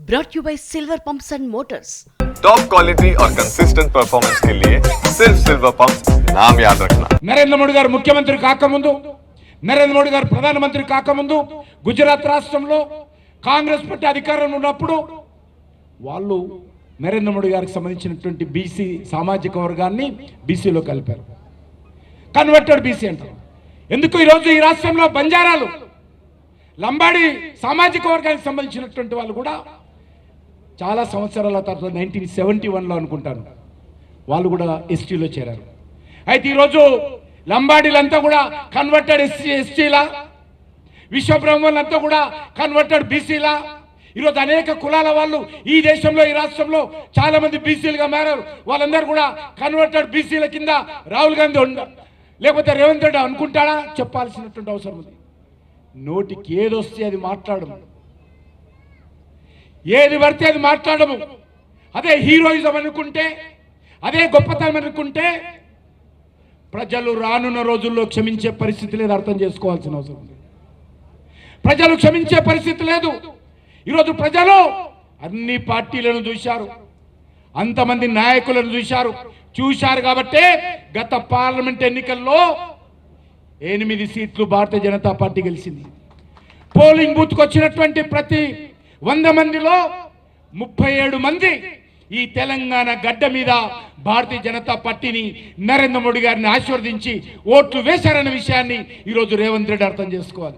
brought you by Silver Pumps and Motors. Top quality और consistent performance के लिए सिर्फ सिल्वर पंप्स नाम याद रखना। నరేంద్ర మోడీ గారు ముఖ్యమంత్రి కాకముందు, నరేంద్ర మోడీ గారు ప్రధానమంత్రి కాకముందు గుజరాత్ రాష్ట్రంలో కాంగ్రెస్ పార్టీ అధికారంలో ఉన్నప్పుడు వాళ్ళు నరేంద్ర మోడీ గారికి సంబంధించినటువంటి బీసీ సామాజిక వర్గాన్ని బీసీలో కలిపారు. కన్వర్టెడ్ బీసీ అంటారు. ఎందుకు ఈరోజు ఈ రాష్ట్రంలో బంజారాలు, లంబాడి సామాజిక వర్గానికి సంబంధించినటువంటి వాళ్ళు కూడా చాలా సంవత్సరాల తర్వాత 1971లో అనుకుంటాను వాళ్ళు కూడా ఎస్టీలో చేరారు. అయితే ఈరోజు లంబాడీలంతా కూడా కన్వర్టెడ్ ఎస్టీలా, విశ్వబ్రహ్మణులంతా కూడా కన్వర్టెడ్ బీసీలా. ఈరోజు అనేక కులాల వాళ్ళు ఈ దేశంలో ఈ రాష్ట్రంలో చాలా మంది బీసీలుగా మారారు. వాళ్ళందరూ కూడా కన్వర్టెడ్ బీసీల కింద రాహుల్ గాంధీ లేకపోతే రేవంత్ రెడ్డి అనుకుంటాడా చెప్పాల్సినటువంటి అవసరం ఉంది. నోటికి ఏదొస్తే అది మాట్లాడము, ఏది పడితే అది మాట్లాడము. అదే హీరోయిజం అనుకుంటే, అదే గొప్పతనం అనుకుంటే ప్రజలు రానున్న రోజుల్లో క్షమించే పరిస్థితి లేదు. అర్థం చేసుకోవాల్సిన అవసరం ఉంది. ప్రజలు క్షమించే పరిస్థితి లేదు. ఈరోజు ప్రజలు అన్ని పార్టీలను చూశారు, అంతమంది నాయకులను చూశారు కాబట్టే గత పార్లమెంట్ ఎన్నికల్లో 8 సీట్లు భారతీయ జనతా పార్టీ గెలిచింది. పోలింగ్ బూత్కు వచ్చినటువంటి ప్రతి 100 మందిలో 37 మంది ఈ తెలంగాణ గడ్డ మీద భారతీయ జనతా పార్టీని, నరేంద్ర మోడీ గారిని ఆశీర్వదించి ఓట్లు వేశారన్న విషయాన్ని ఈరోజు రేవంత్ రెడ్డి అర్థం చేసుకోవాలి.